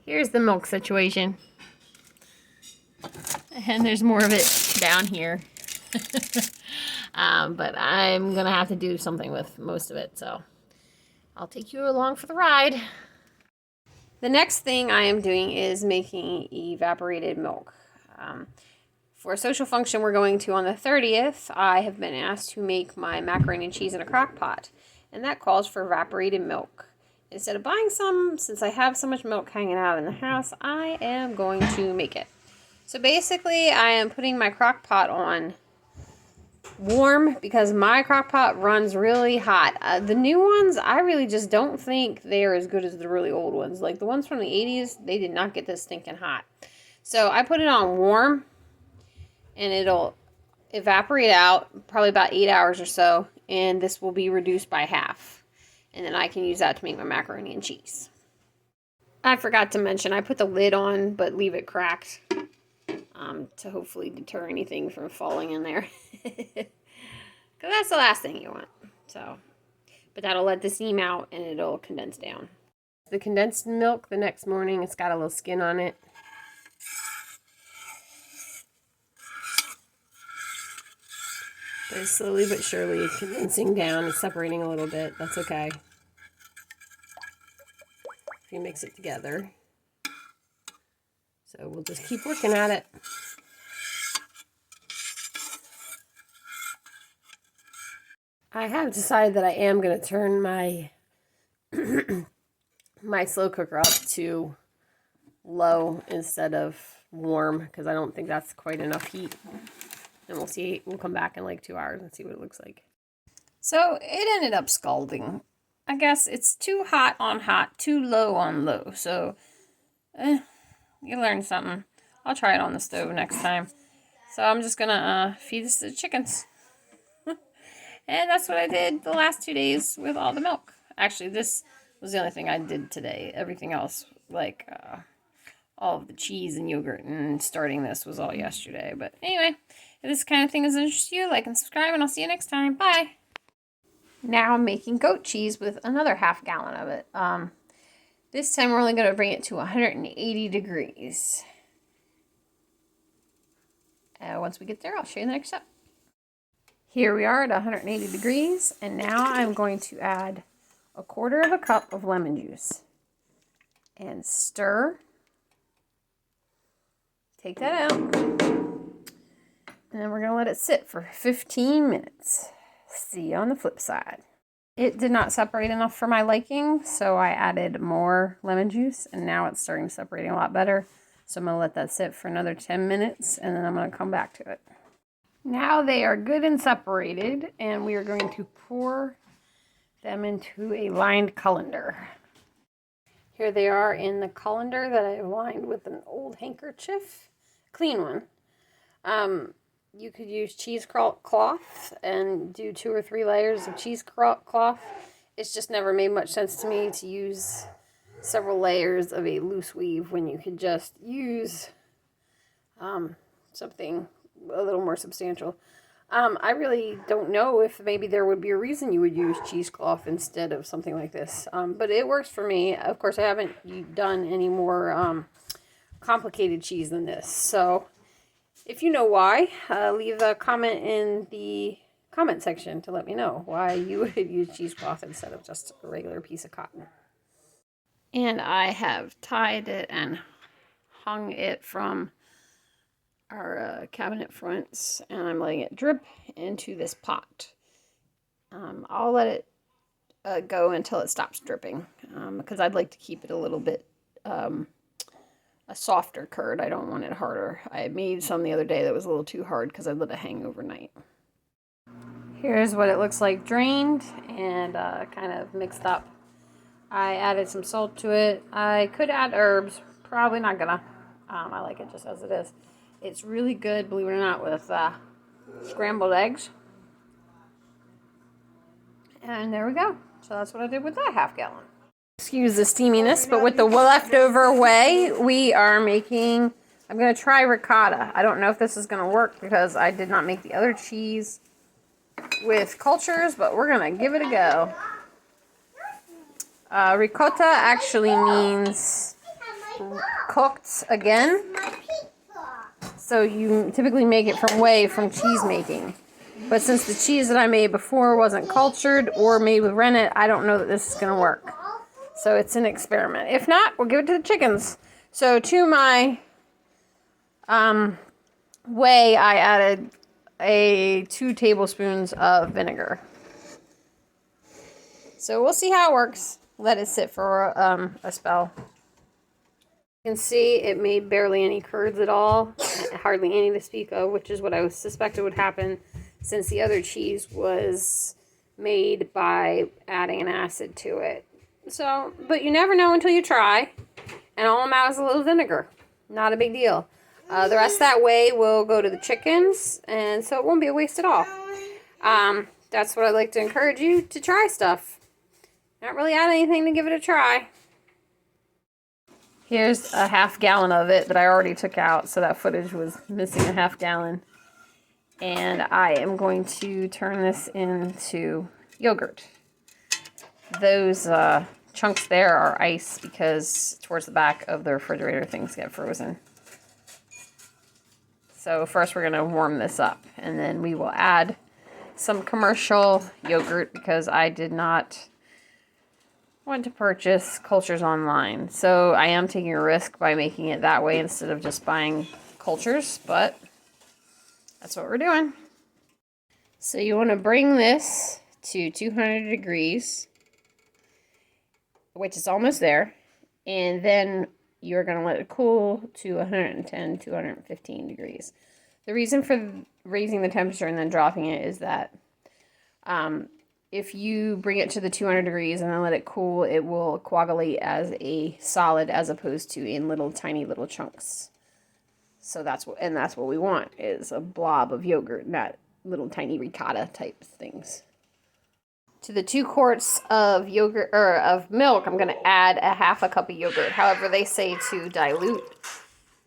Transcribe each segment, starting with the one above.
Here's the milk situation. And there's more of it down here. But I'm gonna have to do something with most of it, so I'll take you along for the ride. The next thing I am doing is making evaporated milk. For a social function we're going to on the 30th, I have been asked to make my macaroni and cheese in a crock pot, and that calls for evaporated milk. Instead of buying some, since I have so much milk hanging out in the house, I am going to make it. So basically, I am putting my crock pot on warm because my crock pot runs really hot. The new ones, I really just don't think they're as good as the really old ones. Like the ones from the 80s, they did not get this stinking hot. So I put it on warm, and it'll evaporate out probably about 8 hours or so, and this will be reduced by half. And then I can use that to make my macaroni and cheese. I forgot to mention, I put the lid on, but leave it cracked to hopefully deter anything from falling in there. Because that's the last thing you want. So, but that'll let the steam out and it'll condense down. The condensed milk the next morning, it's got a little skin on it. But it's slowly but surely condensing down. It's separating a little bit. That's okay. If you mix it together. So we'll just keep working at it. I have decided that I am going to turn my my slow cooker up to low instead of warm, because I don't think that's quite enough heat. And we'll see. We'll come back in like 2 hours and see what it looks like. So it ended up scalding. I guess it's too hot on hot, too low on low. So you learned something. I'll try it on the stove next time. So I'm just gonna feed this to the chickens. And that's what I did the last 2 days with all the milk. Actually, this was the only thing I did today. Everything else, like all of the cheese and yogurt and starting this, was all yesterday. But anyway, if this kind of thing is interesting to you, like and subscribe, and I'll see you next time. Bye! Now I'm making goat cheese with another half gallon of it. This time we're only going to bring it to 180 degrees. Once we get there, I'll show you the next step. Here we are at 180 degrees, and now I'm going to add 1/4 cup of lemon juice. And stir. Take that out. And then we're going to let it sit for 15 minutes. See you on the flip side. It did not separate enough for my liking, so I added more lemon juice, and now it's starting to separate a lot better. So I'm going to let that sit for another 10 minutes, and then I'm going to come back to it. Now they are good and separated, and we are going to pour them into a lined colander. Here they are in the colander that I lined with an old handkerchief, clean one. You could use cheesecloth and do 2 or 3 layers of cheesecloth. It's just never made much sense to me to use several layers of a loose weave when you could just use something a little more substantial. I really don't know if maybe there would be a reason you would use cheesecloth instead of something like this. But it works for me. Of course, I haven't done any more complicated cheese than this. So if you know why, leave a comment in the comment section to let me know why you would use cheesecloth instead of just a regular piece of cotton. And I have tied it and hung it from our cabinet fronts, and I'm letting it drip into this pot. I'll let it go until it stops dripping, because I'd like to keep it a little bit a softer curd. I don't want it harder. I made some the other day that was a little too hard because I let it hang overnight. Here's what it looks like drained and kind of mixed up. I added some salt to it. I could add herbs. Probably not gonna. I like it just as it is. It's really good, believe it or not, with scrambled eggs. And there we go. So that's what I did with that half gallon. Excuse the steaminess, but with the leftover whey, we are making, I'm going to try ricotta. I don't know if this is going to work because I did not make the other cheese with cultures, but we're going to give it a go. Ricotta actually means cooked again. So you typically make it from whey from cheese making. But since the cheese that I made before wasn't cultured or made with rennet, I don't know that this is going to work. So it's an experiment. If not, we'll give it to the chickens. So to my whey, I added 2 tablespoons of vinegar. So we'll see how it works. Let it sit for a spell. You can see it made barely any curds at all. Hardly any to speak of, which is what I suspected would happen since the other cheese was made by adding an acid to it. So, but you never know until you try. And all I'm out is a little vinegar. Not a big deal. The rest of that whey will go to the chickens, and so it won't be a waste at all. That's what I'd like to encourage you to try stuff. Not really add anything to give it a try. Here's a half gallon of it that I already took out, so that footage was missing a half gallon. And I am going to turn this into yogurt. Those chunks there are ice because towards the back of the refrigerator things get frozen. So first we're going to warm this up, and then we will add some commercial yogurt because I did not want to purchase cultures online. So I am taking a risk by making it that way instead of just buying cultures, but that's what we're doing. So you want to bring this to 200 degrees, which is almost there, and then you're going to let it cool to 110 to 115 degrees. The reason for raising the temperature and then dropping it is that if you bring it to the 200 degrees and then let it cool, it will coagulate as a solid as opposed to in little tiny little chunks. So that's what we want, is a blob of yogurt, not little tiny ricotta type things. To the 2 quarts of yogurt or of milk, I'm going to add a half a cup of yogurt. However, they say to dilute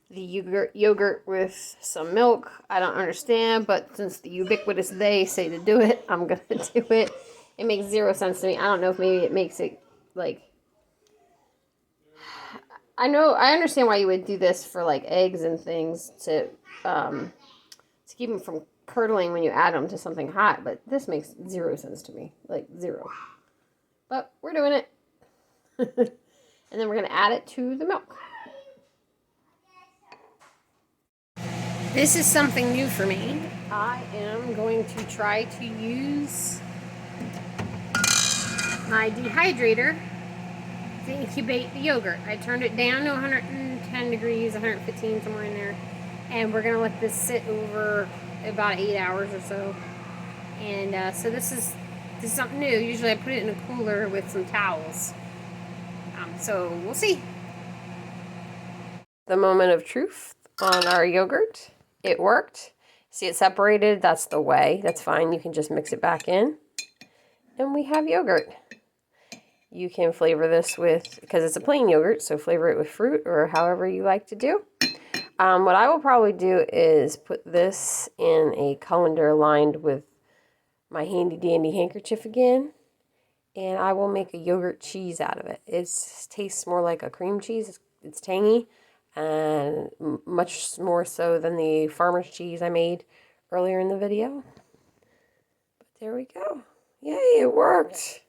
the yogurt with some milk. I don't understand, but since the ubiquitous they say to do it, I'm going to do it. It makes 0 sense to me. I don't know if maybe it makes it like... I understand why you would do this for like eggs and things to keep them from curdling when you add them to something hot, but this makes 0 sense to me, like 0. But we're doing it. And then we're going to add it to the milk. This is something new for me. I am going to try to use my dehydrator to incubate the yogurt. I turned it down to 110 degrees, 115, somewhere in there. And we're going to let this sit over about 8 hours or so. And so this is something new. Usually I put it in a cooler with some towels. So we'll see. The moment of truth on our yogurt. It worked. See it separated? That's the whey. That's fine. You can just mix it back in. And we have yogurt. You can flavor this with, because it's a plain yogurt, so flavor it with fruit or however you like to do. What I will probably do is put this in a colander lined with my handy dandy handkerchief again, and I will make a yogurt cheese out of it. It tastes more like a cream cheese. It's tangy and much more so than the farmer's cheese I made earlier in the video. But there we go. Yay, it worked.